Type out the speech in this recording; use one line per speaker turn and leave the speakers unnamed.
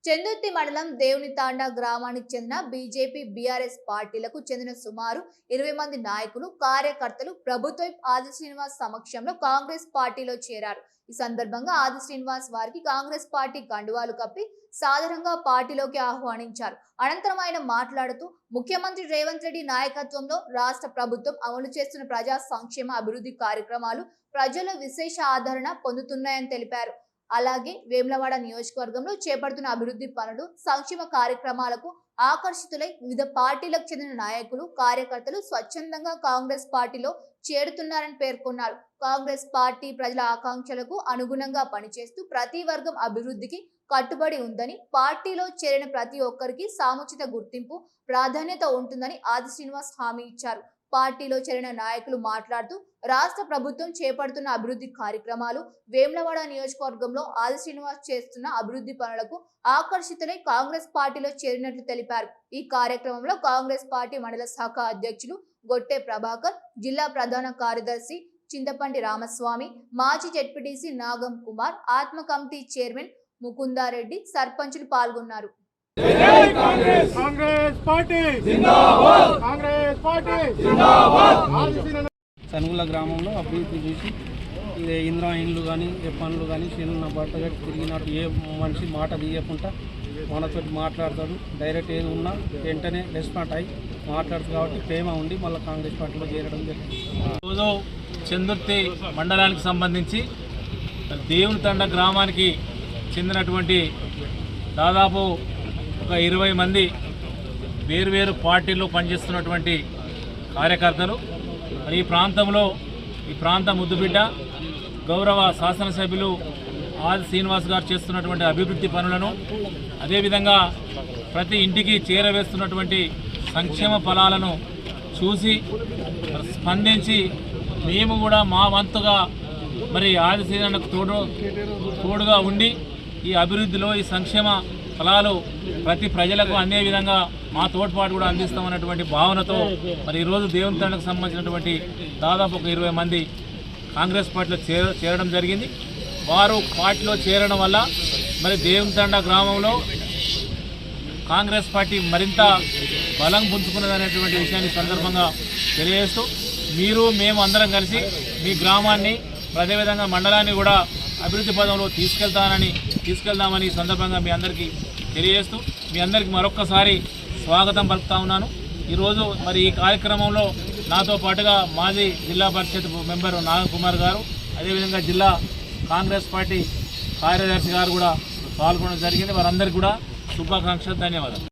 చెందుర్తి మండలం దేవునితాండ గ్రామానికి చెందిన బీజేపీ బీఆర్ఎస్ పార్టీలకు చెందిన సుమారు 20 మంది నాయకులు కార్యకర్తలు ప్రభుత్వ ఆది శ్రీనివాస్ సమక్షంలో కాంగ్రెస్ పార్టీలో చేరారు। ఈ సందర్భంగా ఆది శ్రీనివాస్ వారికి కాంగ్రెస్ పార్టీ కండువాలు కప్పి సాధారణంగా పార్టీలోకి ఆహ్వానించారు। అనంతరం ఆయన మాట్లాడుతూ ముఖ్యమంత్రి రేవంత్ రెడ్డి నాయకత్వంలో రాష్ట్ర ప్రభుత్వం అమలు చేస్తున్న ప్రజా సంక్షేమ అభివృద్ధి కార్యక్రమాలు ప్రజల విశేష ఆదరణ పొందుతున్నాయని తెలిపారు। అలాగే వేములవాడ నియోజకవర్గంలో చేపడుతున్న అభివృద్ధి పనులు సంక్షేమ కార్యక్రమాలకు ఆకర్షితులై వివిధ పార్టీలకు చెందిన నాయకులు కార్యకర్తలు స్వచ్ఛందంగా కాంగ్రెస్ పార్టీలో చేరుతున్నారని పేర్కొన్నారు। కాంగ్రెస్ పార్టీ ప్రజల ఆకాంక్షలకు అనుగుణంగా పనిచేస్తూ ప్రతి వర్గం అభివృద్ధికి కట్టుబడి ఉందని, పార్టీలో చేరిన ప్రతి ఒక్కరికి సముచిత గుర్తింపు ప్రాధాన్యత ఉంటుందని ఆది శ్రీనివాస్ హామీ ఇచ్చారు। పార్టీలో చేరిన నాయకులు మాట్లాడుతూ రాష్ట్ర ప్రభుత్వం చేపడుతున్న అభివృద్ధి కార్యక్రమాలు వేములవాడ నియోజకవర్గంలో ఆది శ్రీనివాస్ చేస్తున్న అభివృద్ధి పనులకు ఆకర్షితులై కాంగ్రెస్ పార్టీలో చేరినట్లు తెలిపారు। ఈ కార్యక్రమంలో కాంగ్రెస్ పార్టీ మండల శాఖ అధ్యక్షులు గొట్టె ప్రభాకర్, జిల్లా ప్రధాన కార్యదర్శి చింతపండి రామస్వామి, మాజీ జెడ్పీటీసీ నాగం కుమార్, ఆత్మ కమిటీ చైర్మన్ ముకుందారెడ్డి, సర్పంచులు పాల్గొన్నారు।
సనుగుల గ్రామంలో అభివృద్ధి చూసి ఇంద్రా ఇండ్లు కానీ ఏ పనులు కానీ చిన్న బట్టగా తిరిగినట్టు ఏ మనిషి మాట తీయకుండా మనతో మాట్లాడతాడు। డైరెక్ట్ ఏది ఉన్నా వెంటనే రెస్పాండ్ అయ్యి మాట్లాడుతుంది కాబట్టి ప్రేమ ఉండి మళ్ళీ కాంగ్రెస్ పార్టీలో చేరడం జరిగింది।
ఈరోజు చెందుర్తి మండలానికి సంబంధించి దేవునితండ గ్రామానికి చెందినటువంటి దాదాపు ఒక 20 మంది వేరువేరు పార్టీల్లో పనిచేస్తున్నటువంటి కార్యకర్తలు ఈ ప్రాంతంలో ఈ ప్రాంత ముద్దుబిడ్డ గౌరవ శాసనసభ్యులు ఆది శ్రీనివాస్ గారు చేస్తున్నటువంటి అభివృద్ధి పనులను, అదేవిధంగా ప్రతి ఇంటికి చేరవేస్తున్నటువంటి సంక్షేమ ఫలాలను చూసి స్పందించి మేము కూడా మా వంతుగా మరి ఆది శ్రీనివాస్కు తోడుగా ఉండి ఈ అభివృద్ధిలో ఈ సంక్షేమ ఫలాలు ప్రతి ప్రజలకు అందే విధంగా మా తోడ్పాటు కూడా అందిస్తామన్నటువంటి భావనతో మరి ఈరోజు దేవునితండకు సంబంధించినటువంటి దాదాపు ఒక 20 మంది కాంగ్రెస్ పార్టీలో చేరడం జరిగింది। వారు పార్టీలో చేరడం వల్ల మరి దేవునితండ గ్రామంలో కాంగ్రెస్ పార్టీ మరింత బలం పుంజుకున్నదనేటువంటి విషయాన్ని సందర్భంగా తెలియజేస్తూ మీరు మేము అందరం కలిసి మీ గ్రామాన్ని అదేవిధంగా మండలాన్ని కూడా అభివృద్ధి పదంలో తీసుకెళ్దామని సందర్భంగా మీ అందరికీ తెలియజేస్తూ మీ అందరికీ మరొక్కసారి స్వాగతం పలుకుతా ఉన్నాను। ఈరోజు మరి ఈ కార్యక్రమంలో నాతో పాటుగా మాజీ జిల్లా పరిషత్ మెంబర్ నాగం కుమార్ గారు, అదేవిధంగా జిల్లా కాంగ్రెస్ పార్టీ కార్యదర్శి గారు కూడా పాల్గొనడం జరిగింది। వారందరికీ కూడా శుభాకాంక్షలు, ధన్యవాదాలు।